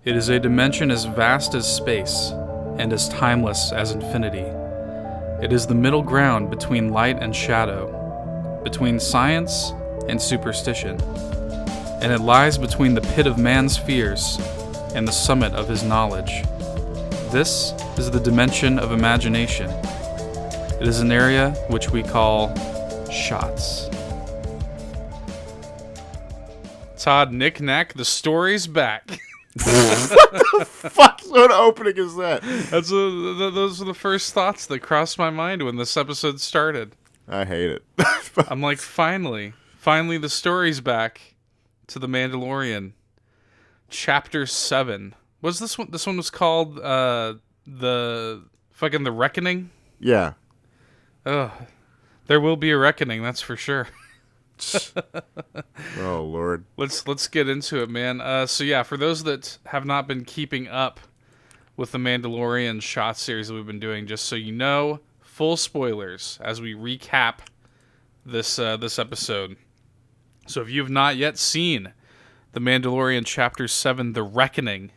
It is a dimension as vast as space, and as timeless as infinity. It is the middle ground between light and shadow, between science and superstition, and it lies between the pit of man's fears and the summit of his knowledge. This is the dimension of imagination. It is an area which we call shots. Todd, knick-knack, the story's back. What the fuck sort of opening is that? Those were the first thoughts that crossed my mind when this episode started. I hate it. I'm like, finally the story's back to the Mandalorian. Chapter 7. Was this one? This one was called the Reckoning. Yeah. Ugh. There will be a reckoning, that's for sure. Oh Lord. Let's get into it, man. So yeah, for those that have not been keeping up with the Mandalorian shot series that we've been doing, just so you know, full spoilers as we recap this episode. So if you have not yet seen the Mandalorian Chapter 7, The Reckoning,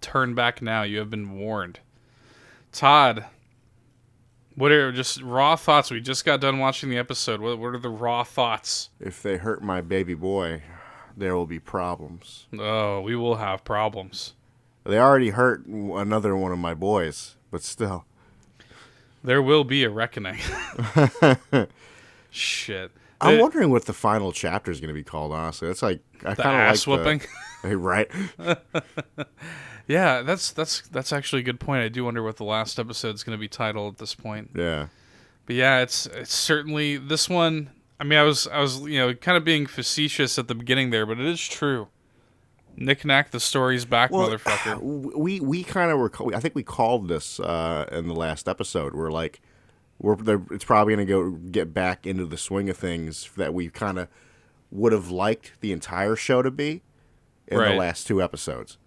turn back now. You have been warned. Todd, what are just raw thoughts? We just got done watching the episode. What are the raw thoughts? If they hurt my baby boy, there will be problems. Oh, we will have problems. They already hurt another one of my boys, but still. There will be a reckoning. Shit. I'm wondering what the final chapter is going to be called, honestly. It's like, I kind of like ass whooping. Right? Yeah, that's actually a good point. I do wonder what the last episode is going to be titled at this point. Yeah. But yeah, it's certainly this one. I mean, I was kind of being facetious at the beginning there, but it is true. Knick-knack, the story's back, motherfucker. We kind of were. I think we called this in the last episode. We're like, it's probably going to get back into the swing of things that we kind of would have liked the entire show to be in the last two episodes.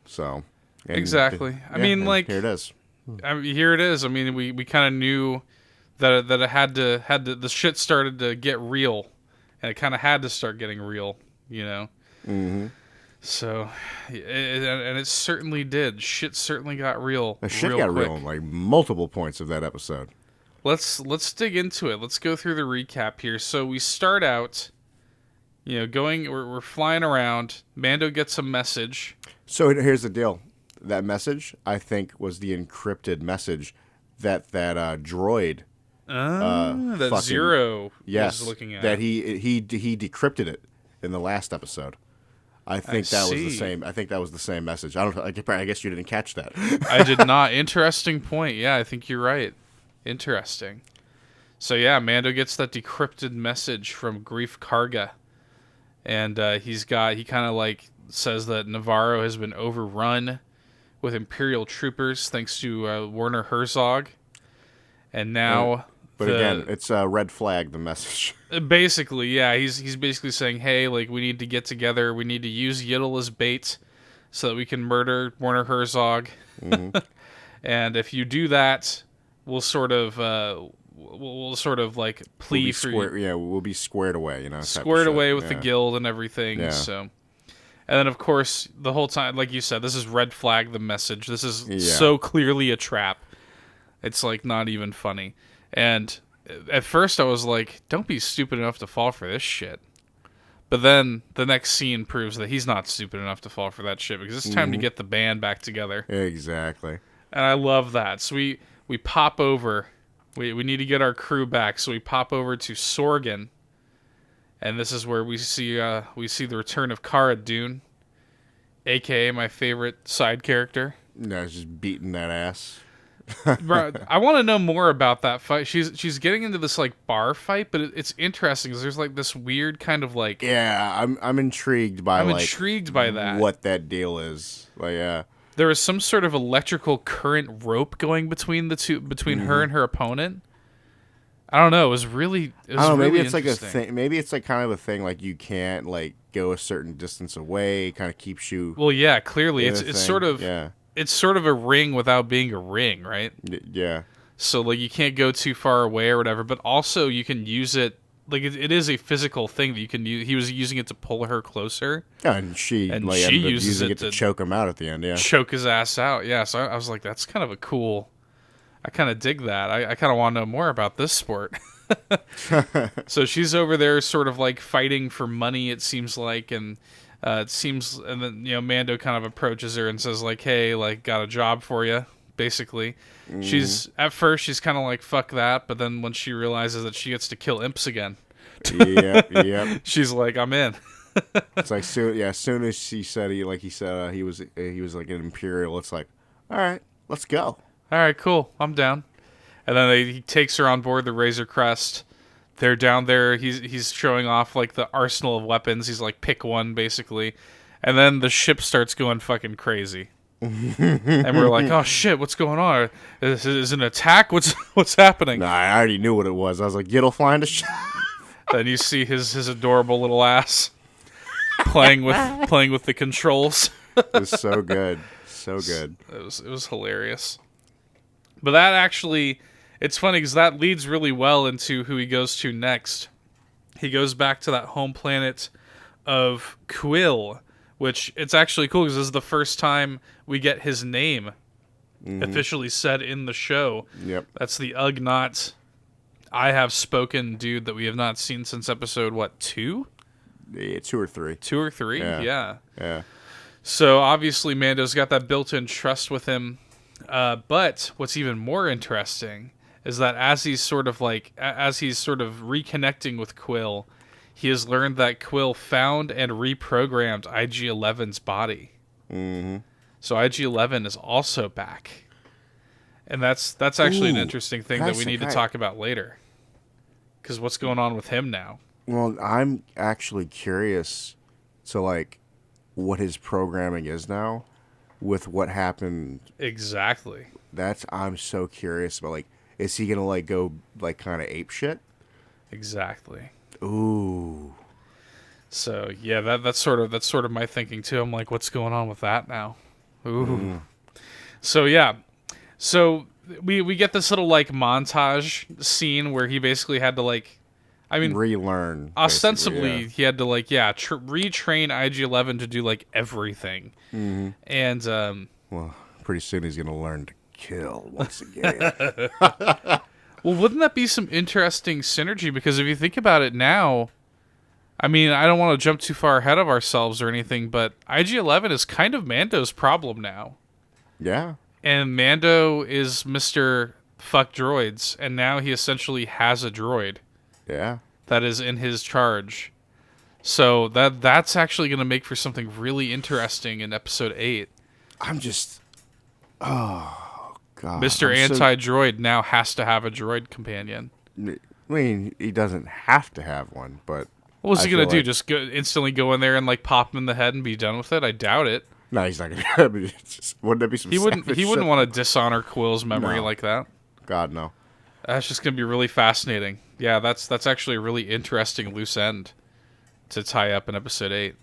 So exactly. I mean, like, here it is. Here it is. I mean, we kind of knew that it had to the shit started to get real, and it kind of had to start getting real, you know. Mm-hmm. So, and it certainly did. Shit certainly got real. The shit real got quick. real in like multiple points of that episode. Let's dig into it. Let's go through the recap here. So we start out, we're flying around. Mando gets a message. So here's the deal. That message, I think, was the encrypted message that droid. That Zero was looking at. That he decrypted it in the last episode. I think that was the same. I think that was the same message. I guess you didn't catch that. I did not. Interesting point. Yeah, I think you're right. Interesting. So yeah, Mando gets that decrypted message from Greef Karga, and he kind of like says that Navarro has been overrun with Imperial troopers thanks to Werner Herzog, and now. But again, it's a red flag, the message. Basically, yeah, he's basically saying, hey, like, we need to get together. We need to use Yiddle as bait so that we can murder Werner Herzog. Mm-hmm. And if you do that, we'll sort of like plea for you. Yeah, we'll be squared away, you know. Squared away with the guild and everything. Yeah. So, and then of course the whole time, like you said, this is red flag the message. This is so clearly a trap. It's like not even funny. And at first I was like, don't be stupid enough to fall for this shit. But then the next scene proves that he's not stupid enough to fall for that shit, because it's time to get the band back together. Exactly. And I love that. So we pop over. We need to get our crew back, so we pop over to Sorgan. And this is where we see the return of Cara Dune, a.k.a. my favorite side character. No, just beating that ass. Bro, I want to know more about that fight. She's getting into this like bar fight, but it's interesting because there's like this weird kind of like I'm intrigued by that, what that deal is. Like there was some sort of electrical current rope going between the two, between her and her opponent. I don't know. It was really maybe it's like a thing. Maybe it's like kind of a thing like you can't like go a certain distance away. Kind of keeps you. Well, yeah, clearly it's sort of It's sort of a ring without being a ring, right? Yeah. So like you can't go too far away or whatever, but also you can use it like it is a physical thing that you can use. He was using it to pull her closer. Yeah, and she And like, she ended up uses using it it to to choke him out at the end. Yeah. choke his ass out. Yeah, so I was like, that's kind of a cool. I kind of dig that. I kind of want to know more about this sport. So she's over there, sort of like fighting for money. It seems like, and and then Mando kind of approaches her and says like, "Hey, like, got a job for you." Basically, she's at first she's kind of like, "Fuck that," but then when she realizes that she gets to kill imps again, Yep. she's like, "I'm in." It's like as soon as he said he was like an Imperial. It's like, all right, let's go. All right, cool. I'm down. And then he takes her on board the Razor Crest. They're down there. He's showing off like the arsenal of weapons. He's like, pick one, basically. And then the ship starts going fucking crazy. And we're like, oh shit, what's going on? Is it an attack? What's happening? Nah, I already knew what it was. I was like, Yiddle flying to ship. Then you see his adorable little ass playing with the controls. It was so good. So good. It was hilarious. But that actually, it's funny because that leads really well into who he goes to next. He goes back to that home planet of Quill, which it's actually cool because this is the first time we get his name officially said in the show. Yep. That's the Ugnaught I have spoken dude that we have not seen since episode, 2? Yeah, 2 or 3. 2 or 3? Yeah. So obviously Mando's got that built-in trust with him. But what's even more interesting is that as he's sort of reconnecting with Quill, he has learned that Quill found and reprogrammed IG-11's body. Mm-hmm. So IG-11 is also back. And that's actually an interesting thing that we need to talk about later. Because what's going on with him now? Well, I'm actually curious to, like, what his programming is now with what happened. Exactly. I'm so curious about, like, is he going to, like, go, like, kind of ape shit? Exactly. Ooh. So, yeah, that's sort of my thinking, too. I'm like, what's going on with that now? Ooh. So, yeah. So we get this little like montage scene where he basically had to like, I mean, relearn. Ostensibly, he had to like, retrain IG-11 to do like everything. Mm-hmm. And well, pretty soon he's gonna learn to kill once again. Well, wouldn't that be some interesting synergy? Because if you think about it now, I mean, I don't want to jump too far ahead of ourselves or anything, but IG-11 is kind of Mando's problem now. Yeah. And Mando is Mr. Fuck Droids, and now he essentially has a droid. Yeah. That is in his charge. So that's actually going to make for something really interesting in Episode 8. I'm just... Oh, God. Mr. Anti-Droid now has to have a droid companion. I mean, he doesn't have to have one, but... What was he going to do? Just instantly go in there and like pop him in the head and be done with it? I doubt it. No, he's not going to. Wouldn't that be some He wouldn't want to dishonor Quill's memory like that. God, no. That's just going to be really fascinating. Yeah, that's actually a really interesting loose end to tie up in Episode 8.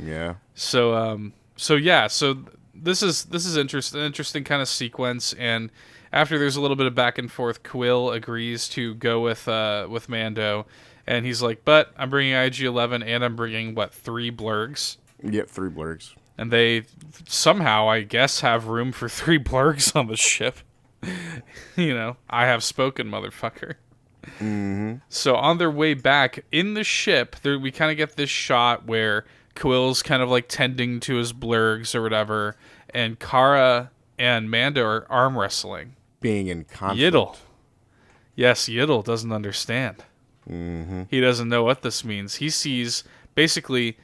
Yeah. So this is an interesting kind of sequence, and after there's a little bit of back and forth, Quill agrees to go with Mando, and he's like, "But I'm bringing IG-11, and I'm bringing 3 blurgs." Yep, 3 blurgs. And they somehow, I guess, have room for 3 blurgs on the ship. I have spoken, motherfucker. Mm-hmm. So on their way back in the ship, we kind of get this shot where Quill's kind of like tending to his blurgs or whatever, and Cara and Mando are arm wrestling. Being in conflict. Yiddle. Yes, Yiddle doesn't understand. Mm-hmm. He doesn't know what this means. He sees basically...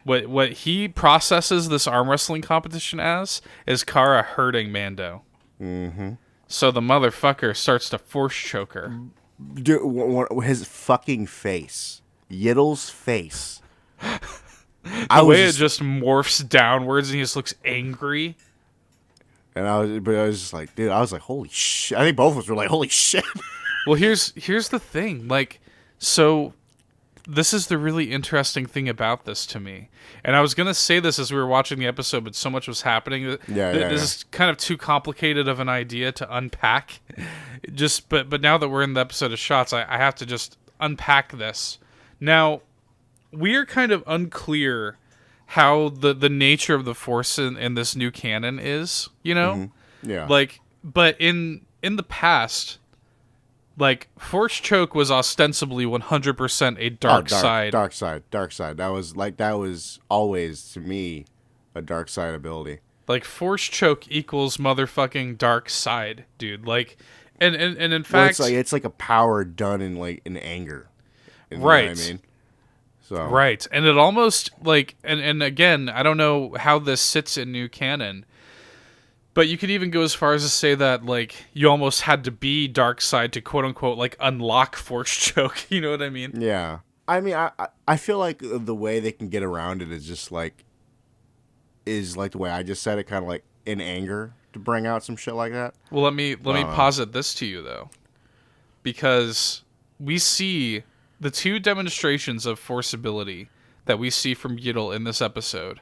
What he processes this arm wrestling competition as is Cara hurting Mando. Mm-hmm. So the motherfucker starts to force choke her. Dude, his fucking face. Yiddle's face. The way it just morphs downwards and he just looks angry. And I was just like, dude, I was like, holy shit. I think both of us were like, holy shit. Well, here's the thing. Like, so... This is the really interesting thing about this to me. And I was going to say this as we were watching the episode, but so much was happening. This is kind of too complicated of an idea to unpack. But now that we're in the episode of shots, I have to just unpack this. Now, we are kind of unclear how the nature of the Force in this new canon is, you know? Mm-hmm. Yeah. Like, but in the past, like, Force Choke was ostensibly 100% a dark side. Dark side. That was always, to me, a dark side ability. Like, Force Choke equals motherfucking dark side, dude. Like, and in fact... Well, it's like a power done in anger. You know right. what I mean? So. Right. And it almost, like... And again, I don't know how this sits in new canon, but you could even go as far as to say that, like, you almost had to be dark side to, quote-unquote, like, unlock Force Choke. You know what I mean? Yeah. I mean, I feel like the way they can get around it is just, like... is like the way I just said it, kind of like in anger to bring out some shit like that. Well, let me posit this to you, though. Because we see the two demonstrations of Force ability that we see from Yiddle in this episode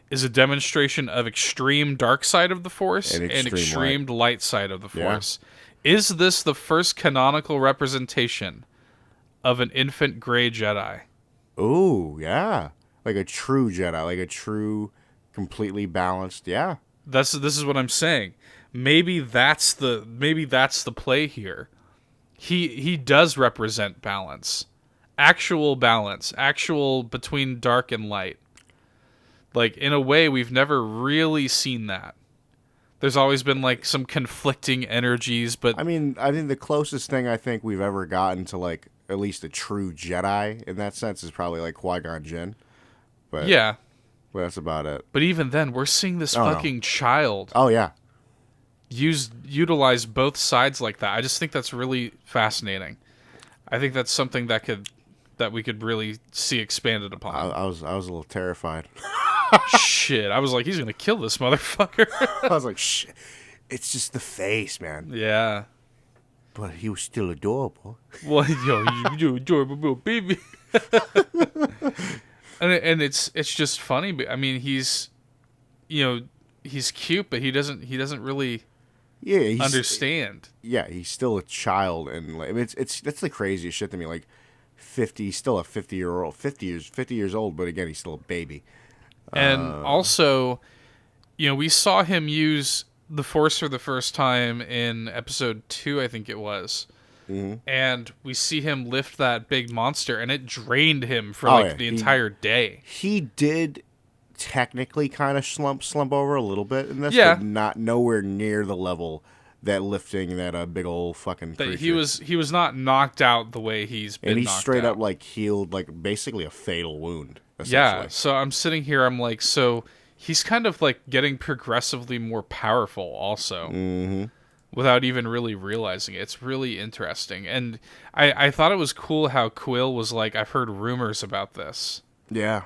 is a demonstration of extreme dark side of the Force and extreme light side of the Force. Yeah. Is this the first canonical representation of an infant gray Jedi? Ooh, yeah. Like a true Jedi, like a true, completely balanced, yeah. This is what I'm saying. Maybe that's the play here. He does represent balance. Actual balance. Actual between dark and light. Like, in a way, we've never really seen that. There's always been, like, some conflicting energies, but... I mean, I think the closest thing I think we've ever gotten to, like, at least a true Jedi in that sense is probably, like, Qui-Gon Jinn. But, yeah. But that's about it. But even then, we're seeing this child... Oh, yeah. Utilize both sides like that. I just think that's really fascinating. I think that's something that we could really see expanded upon. I was a little terrified. Shit, I was like, he's gonna kill this motherfucker. I was like, shit, it's just the face, man. Yeah, but he was still adorable. Well, you're adorable little baby. and it's just funny. But I mean, he's cute, but he doesn't really understand. Yeah, he's still a child, and like, I mean, that's the craziest shit to me. Like, 50, still a 50-year-old, 50 years old, but again, he's still a baby. And also, we saw him use the Force for the first time in episode 2, I think it was. Mm-hmm. And we see him lift that big monster, and it drained him for the entire day. He did technically kind of slump over a little bit in this, but not nowhere near the level that lifting that big old fucking creature. He was not knocked out the way he's been. And he knocked straight out. up like healed like basically a fatal wound. Yeah, so I'm sitting here, I'm like, so he's kind of like getting progressively more powerful also. Mm-hmm. Without even really realizing it. It's really interesting. And I thought it was cool how Quill was like, I've heard rumors about this. Yeah.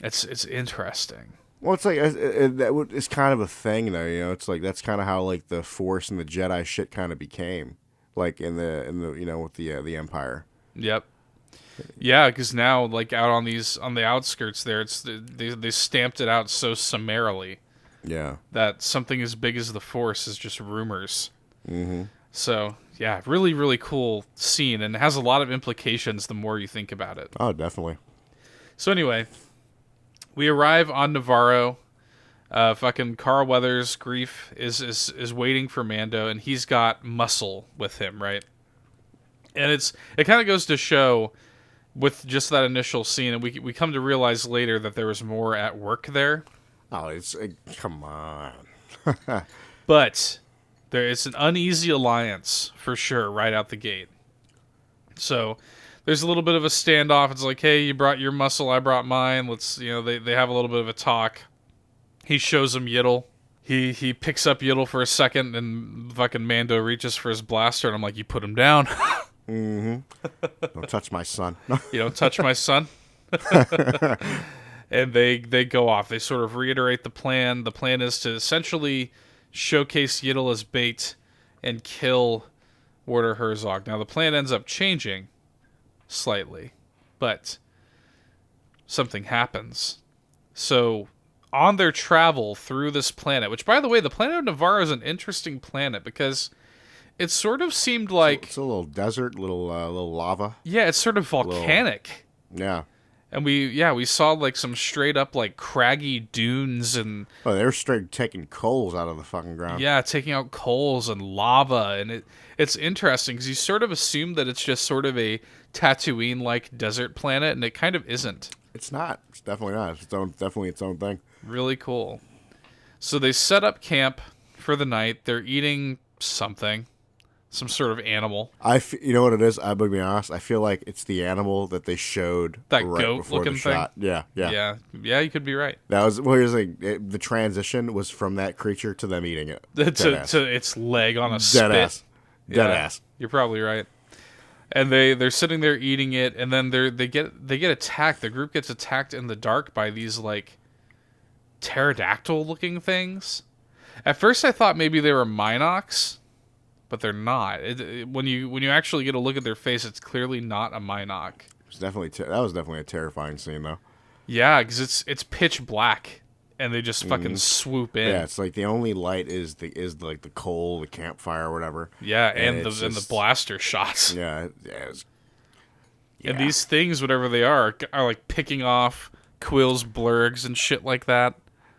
It's interesting. Well, it's like it's kind of a thing, though. It's like that's kind of how like the Force and the Jedi shit kind of became, like in the with the Empire. Yep. Yeah, because now like out on the outskirts there, they stamped it out so summarily. Yeah. That something as big as the Force is just rumors. Mm-hmm. So yeah, really really cool scene, and it has a lot of implications the more you think about it. Oh, definitely. So anyway. We arrive on Navarro. Fucking Carl Weathers, Grief, is waiting for Mando, and he's got muscle with him, right? And it kind of goes to show, with just that initial scene, and we come to realize later that there was more at work there. Oh, come on. But it's an uneasy alliance, for sure, right out the gate. So... there's a little bit of a standoff. It's like, hey, you brought your muscle, I brought mine. Let's, they have a little bit of a talk. He shows him Yiddle. He picks up Yiddle for a second, and fucking Mando reaches for his blaster, and I'm like, you put him down. Mm-hmm. Don't touch my son. You don't touch my son. And they go off. They sort of reiterate the plan. The plan is to essentially showcase Yiddle as bait and kill Werner Herzog. Now, the plan ends up changing slightly, but something happens. So on their travel through this planet, which by the way, the planet of Navarro is an interesting planet because it sort of seemed like It's a little desert, little lava. yeah, it's sort of volcanic. Yeah. And we saw like some straight up like craggy dunes and Oh, they're straight taking coals out of the fucking ground. yeah, taking out coals and lava, and it's interesting because you sort of assume that it's just sort of a Tatooine like desert planet, and it kind of isn't. It's not. It's definitely not. It's definitely its own thing. Really cool. So they set up camp for the night. They're eating something, some sort of animal. You know what it is? I'm gonna be honest. I feel like it's the animal that they showed That right goat before looking the thing? shot. Yeah. Yeah, you could be right. That was here's the transition was from that creature to them eating it. To its leg on a Dead spit. ass. Dead ass. You're probably right. And they're sitting there eating it, and then they get attacked. The group gets attacked in the dark by these like pterodactyl looking things. At first, I thought maybe they were Minox, but they're not. When you actually get a look at their face, it's clearly not a Minoc. That was definitely a terrifying scene though. Yeah, because it's pitch black, and they just fucking swoop in. Yeah, it's like the only light is like the coal, the campfire, or whatever. Yeah, and the blaster shots. Yeah. And these things, whatever they are like picking off quills, blurgs, and shit like that.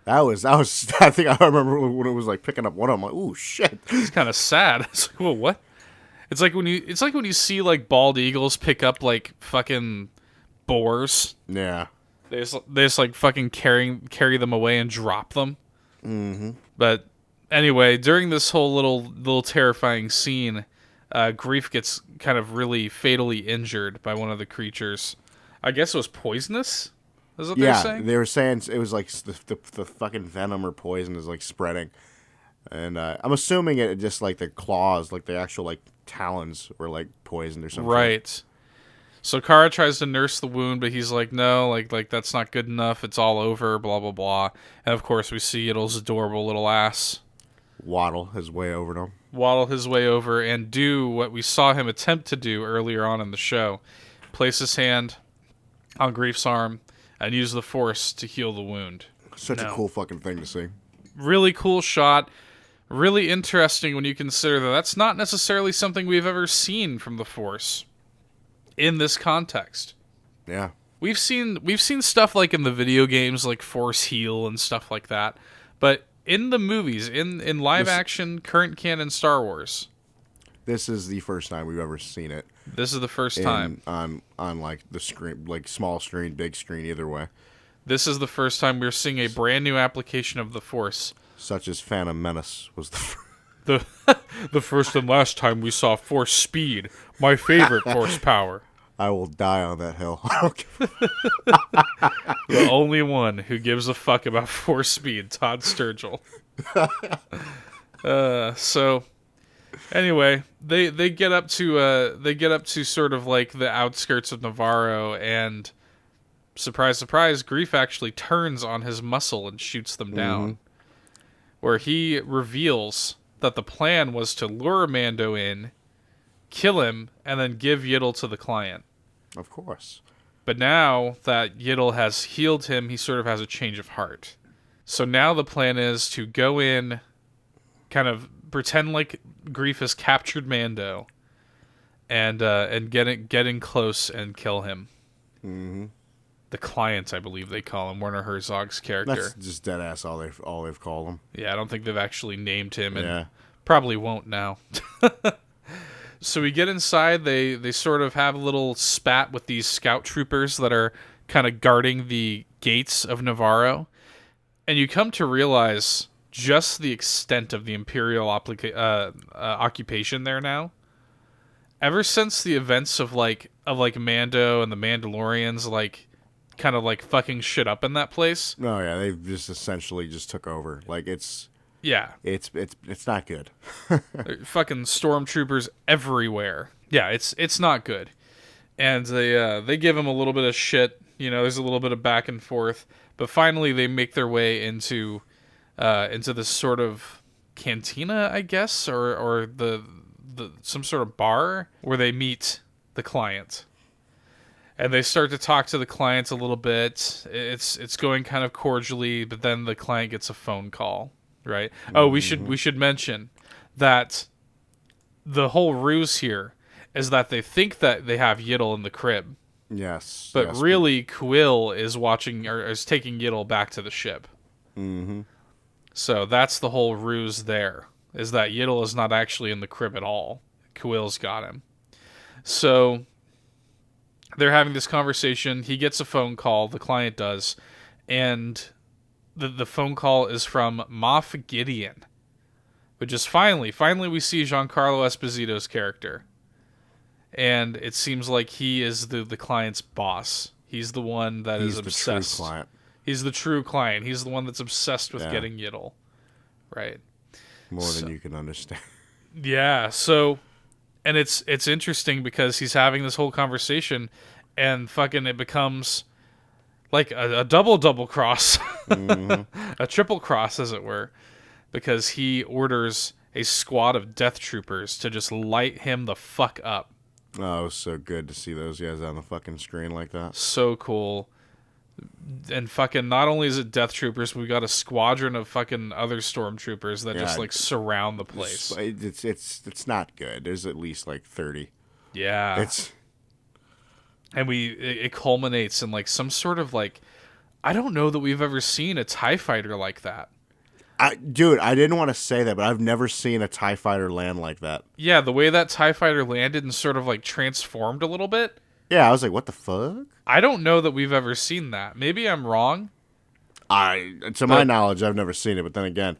That was. I think I remember when it was like picking up one of them. I'm like, ooh, shit. It's kind of sad. It's like, well, what? It's like when you see like bald eagles pick up like fucking boars. Yeah. They just like fucking carry them away and drop them. Mm-hmm. But anyway, during this whole little terrifying scene, Grief gets kind of really fatally injured by one of the creatures. I guess it was poisonous. Is what they're saying? They were saying it was like the fucking venom or poison is like spreading, and I'm assuming it just like the claws, like the actual like talons, were like poisoned or something. Right. So Kara tries to nurse the wound, but he's like, no, like that's not good enough. It's all over. Blah blah blah. And of course, we see Yiddle's adorable little ass waddle his way over to him. Waddle his way over and do what we saw him attempt to do earlier on in the show: place his hand on Grief's arm and use the Force to heal the wound. Such a cool fucking thing to see. Really cool shot. Really interesting when you consider that that's not necessarily something we've ever seen from the Force in this context. Yeah. We've seen stuff like in the video games, like Force Heal and stuff like that. But in the movies, in live action, current canon Star Wars, this is the first time we've ever seen it. This is the first time on like the screen, like small screen, big screen, either way. This is the first time we're seeing a brand new application of the Force, such as Phantom Menace was the first and last time we saw Force speed, my favorite Force power. I will die on that hill. The only one who gives a fuck about Force speed, Todd Sturgill. So. Anyway, they get up to sort of like the outskirts of Navarro, and surprise, surprise, Grief actually turns on his muscle and shoots them down. Where he reveals that the plan was to lure Mando in, kill him, and then give Yiddle to the client. Of course. But now that Yiddle has healed him, he sort of has a change of heart. So now the plan is to go in, kind of pretend like Grief has captured Mando, and get in close and kill him. Mm-hmm. The client, I believe they call him, Werner Herzog's character. That's just dead ass all they've called him. Yeah, I don't think they've actually named him, and probably won't now. So we get inside. They sort of have a little spat with these scout troopers that are kind of guarding the gates of Navarro, and you come to realize just the extent of the Imperial occupation there now. Ever since the events of Mando and the Mandalorians, like, kind of like fucking shit up in that place. Oh yeah, they've just essentially just took over. Like it's not good. Fucking stormtroopers everywhere. Yeah, it's not good. And they give him a little bit of shit. You know, there's a little bit of back and forth, but finally they make their way into this sort of cantina, I guess, or the some sort of bar where they meet the client. And they start to talk to the client a little bit. It's going kind of cordially, but then the client gets a phone call, right? Oh, we should mention that the whole ruse here is that they think that they have Yiddle in the crib. Yes. But yes, really, Quill is watching or is taking Yiddle back to the ship. Mm-hmm. So that's the whole ruse there, is that Yiddle is not actually in the crib at all. Quill's got him. So they're having this conversation. He gets a phone call, the client does, and the phone call is from Moff Gideon, which is finally we see Giancarlo Esposito's character. And it seems like he is the client's boss. He's the one that is obsessed. He's the true client. He's the true client. He's the one that's obsessed with getting Yiddle. Right. More than you can understand. Yeah, so... And it's interesting because he's having this whole conversation and fucking it becomes like a double cross. Mm-hmm. A triple cross, as it were. Because he orders a squad of death troopers to just light him the fuck up. Oh, it was so good to see those guys on the fucking screen like that. So cool. And fucking not only is it death troopers, we got a squadron of fucking other stormtroopers that just like surround the place. It's not good. There's at least like 30. Yeah. And it culminates in like some sort of like, I don't know that we've ever seen a TIE fighter like that. Dude, I didn't want to say that, but I've never seen a TIE fighter land like that. Yeah, the way that TIE fighter landed and sort of like transformed a little bit. Yeah, I was like, what the fuck? I don't know that we've ever seen that. Maybe I'm wrong. To my knowledge, I've never seen it, but then again,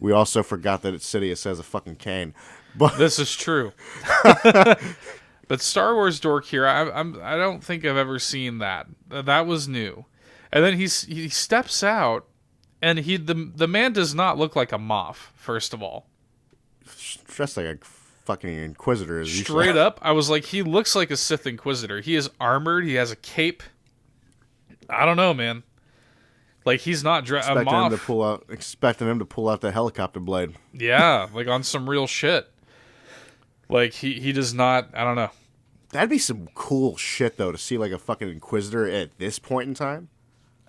we also forgot that it's Sidious has a fucking cane. But this is true. But Star Wars dork here, I don't think I've ever seen that. That was new. And then he steps out. And the man does not look like a Moff, first of all. Dressed like a fucking Inquisitor. Straight up, I was like, he looks like a Sith Inquisitor. He is armored. He has a cape. I don't know, man. Like, he's not expecting him to pull out the helicopter blade. Yeah, like on some real shit. Like, he does not, I don't know. That'd be some cool shit, though, to see like a fucking Inquisitor at this point in time.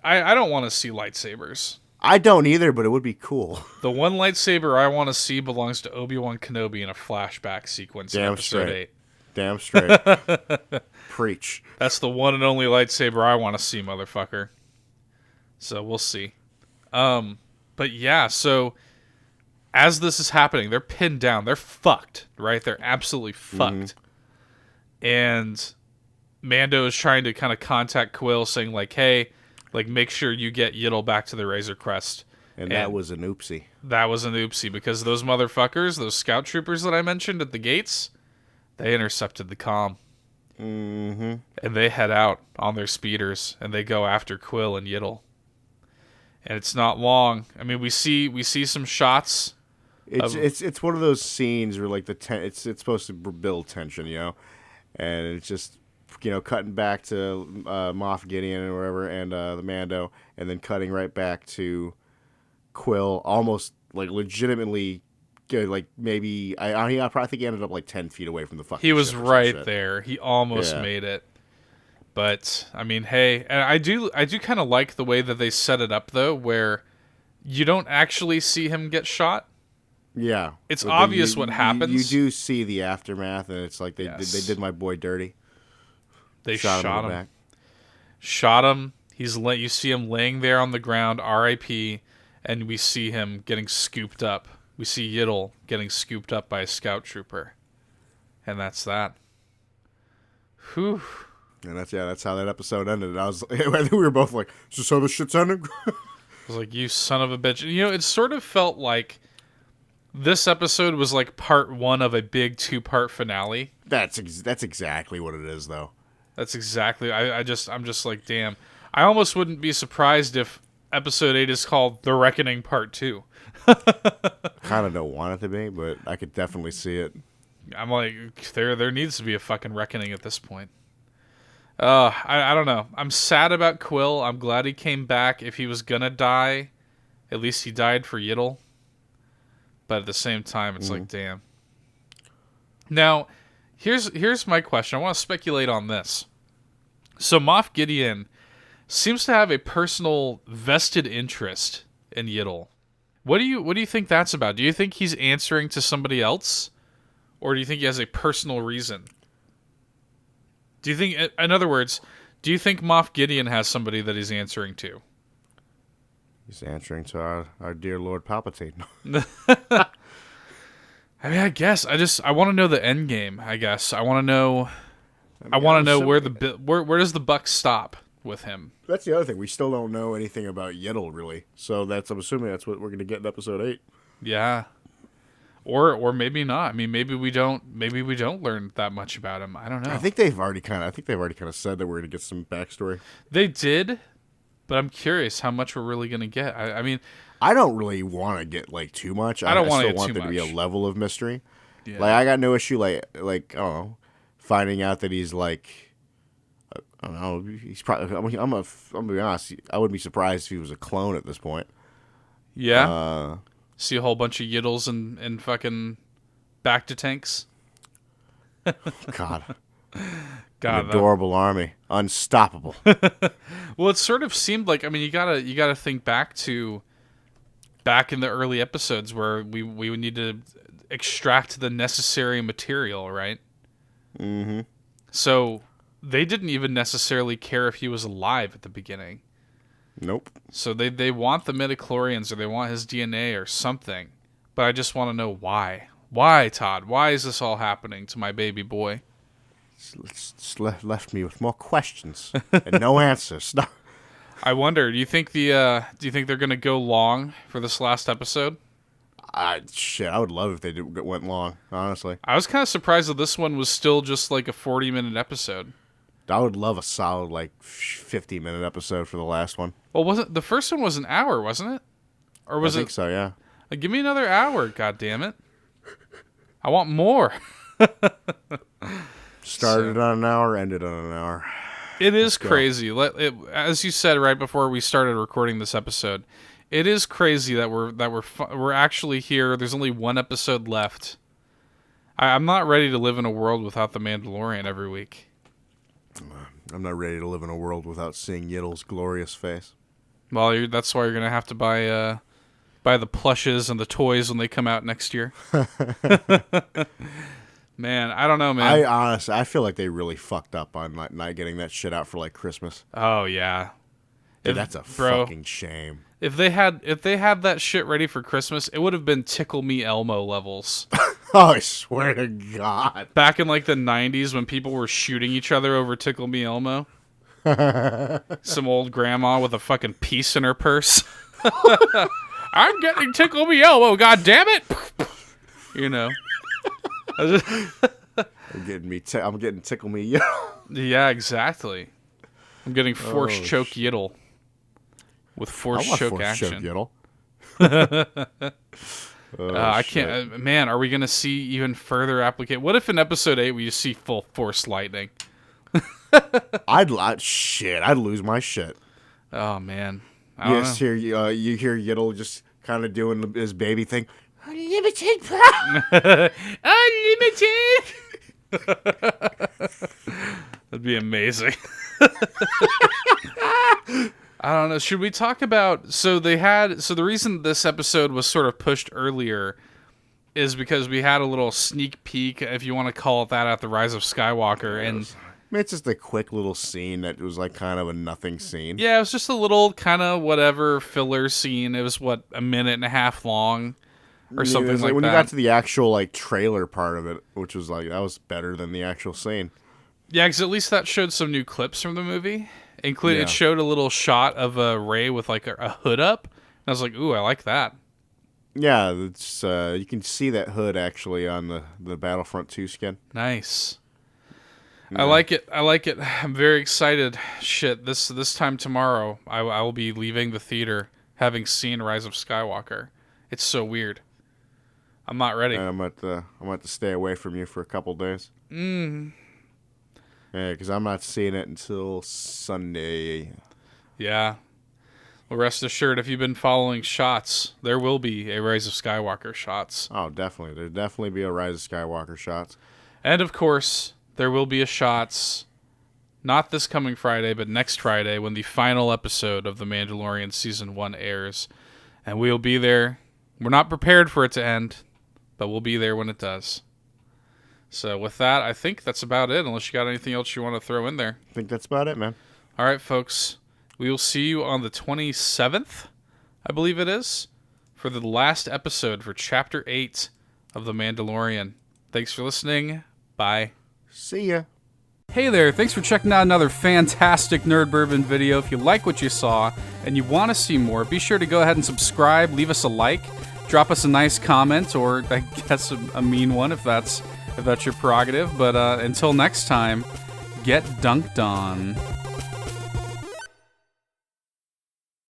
I don't want to see lightsabers. I don't either, but it would be cool. The one lightsaber I want to see belongs to Obi-Wan Kenobi in a flashback sequence in Episode 8. Damn straight. Preach. That's the one and only lightsaber I want to see, motherfucker. So we'll see. But yeah, so as this is happening, they're pinned down. They're fucked, right? They're absolutely fucked. And Mando is trying to kind of contact Quill, saying like, hey, like, make sure you get Yiddle back to the Razor Crest. And that was an oopsie. That was an oopsie, because those motherfuckers, those scout troopers that I mentioned at the gates, they intercepted the comm. Mm-hmm. And they head out on their speeders, and they go after Quill and Yiddle. And it's not long. I mean, we see some shots. It's one of those scenes where like it's supposed to build tension, you know, and it's just, you know, cutting back to Moff Gideon or whatever, and the Mando, and then cutting right back to Quill, almost like legitimately, like maybe I probably think he ended up like 10 feet away from the fucking. He was ship right there. He almost made it. But I mean, hey, and I do kind of like the way that they set it up though, where you don't actually see him get shot. Yeah, it's obvious what happens. You do see the aftermath, and it's like they did my boy dirty. They shot him. Shot him. You see him laying there on the ground, R.I.P., and we see him getting scooped up. We see Yiddle getting scooped up by a scout trooper, and that's that. Whew. And that's how that episode ended. I think we were both like, "Is this how this shit's ending?" I was like, "You son of a bitch!" You know, it sort of felt like this episode was like part one of a big 2-part finale. That's exactly what it is, though. That's exactly. I'm just like, damn. I almost wouldn't be surprised if episode 8 is called The Reckoning Part 2. Kind of don't want it to be, but I could definitely see it. I'm like, there needs to be a fucking reckoning at this point. I don't know. I'm sad about Quill. I'm glad he came back. If he was gonna die, at least he died for Yiddle. But at the same time, it's like, damn. Now, here's my question. I want to speculate on this. So Moff Gideon seems to have a personal vested interest in Yiddle. What do you think that's about? Do you think he's answering to somebody else? Or do you think he has a personal reason? Do you think, in other words, do you think Moff Gideon has somebody that he's answering to? He's answering to our dear Lord Palpatine. I mean, I guess I want to know the end game. I guess I want to know. I want to know where does the buck stop with him. That's the other thing. We still don't know anything about Yiddle, really. So I'm assuming that's what we're going to get in episode 8. Yeah. Or maybe not. I mean, maybe we don't learn that much about him. I don't know. I think they've already kind of said that we're going to get some backstory. They did, but I'm curious how much we're really going to get. I mean, I don't really want to get like too much. I don't want to still get want too there much. to be a level of mystery. Yeah. Like I got no issue like I don't know, finding out that he's like I don't know, he's probably I'm gonna be honest, I wouldn't be surprised if he was a clone at this point. Yeah. See a whole bunch of Yiddles and fucking back to tanks. God. God, An adorable army, unstoppable. Well, it sort of seemed like, I mean, you gotta think back in the early episodes where we would need to extract the necessary material, right? Mm-hmm. So they didn't even necessarily care if he was alive at the beginning. Nope. So they want the midichlorians, or they want his DNA or something. But I just want to know why. Why, Todd? Why is this all happening to my baby boy? It's left me with more questions and no answers. No. I wonder. Do you think they're gonna go long for this last episode? Shit, I would love if they went long. Honestly, I was kind of surprised that this one was still just like a 40-minute episode. I would love a solid like 50-minute episode for the last one. Well, wasn't the first one was an hour, wasn't it? Or was I think so, yeah. Give me another hour, god damn it! I want more. Started on an hour, ended on an hour. It is crazy. As you said right before we started recording this episode, it is crazy that we're actually here. There's only one episode left. I'm not ready to live in a world without the Mandalorian every week. I'm not ready to live in a world without seeing Yiddle's glorious face. Well, that's why you're gonna have to buy the plushes and the toys when they come out next year. Man, I don't know, man. I feel like they really fucked up on not getting that shit out for like Christmas. Oh yeah, Dude, that's a fucking shame. If they had that shit ready for Christmas, it would have been Tickle Me Elmo levels. Oh, I swear to God. Back in like the 90s when people were shooting each other over Tickle Me Elmo. Some old grandma with a fucking piece in her purse. I'm getting Tickle Me Elmo, god damn it! You know. I'm getting Tickle Me Yiddle. Yeah, exactly. I'm getting Force Choke Yiddle. With Force Choke action. Choke Yiddle. I can't. Man, are we going to see even further application? What if in episode 8 we just see full Force lightning? I'd lose my shit. Oh, man. You hear Yiddle just kind of doing his baby thing. Unlimited power! Unlimited! That'd be amazing. I don't know. Should we talk about... So the reason this episode was sort of pushed earlier is because we had a little sneak peek, if you want to call it that, at the Rise of Skywalker. And I mean, it's just a quick little scene that was like kind of a nothing scene. Yeah, it was just a little kind of whatever filler scene. It was, a minute and a half long or something like when that. You got to the actual like trailer part of it, which was like, that was better than the actual scene. Yeah, because at least that showed some new clips from the movie. It showed a little shot of Rey with like a hood up. And I was like, ooh, I like that. Yeah, it's you can see that hood actually on the Battlefront 2 skin. Nice. Yeah. I like it. I'm very excited. Shit, this time tomorrow, I will be leaving the theater having seen Rise of Skywalker. It's so weird. I'm not ready. I'm about to stay away from you for a couple days. Yeah, because I'm not seeing it until Sunday. Yeah. Well, rest assured, if you've been following Shots, there will be a Rise of Skywalker Shots. Oh, definitely. There'll definitely be a Rise of Skywalker Shots. And, of course, there will be a Shots, not this coming Friday, but next Friday, when the final episode of The Mandalorian Season 1 airs. And we'll be there. We're not prepared for it to end, but we'll be there when it does. So with that, I think that's about it, unless you got anything else you want to throw in there. I think that's about it, man. All right, folks. We will see you on the 27th, I believe it is, for the last episode for Chapter 8 of The Mandalorian. Thanks for listening. Bye. See ya. Hey there, thanks for checking out another fantastic Nerd Bourbon video. If you like what you saw and you want to see more, be sure to go ahead and subscribe, leave us a like, drop us a nice comment, or I guess a mean one if that's your prerogative. But until next time, get dunked on.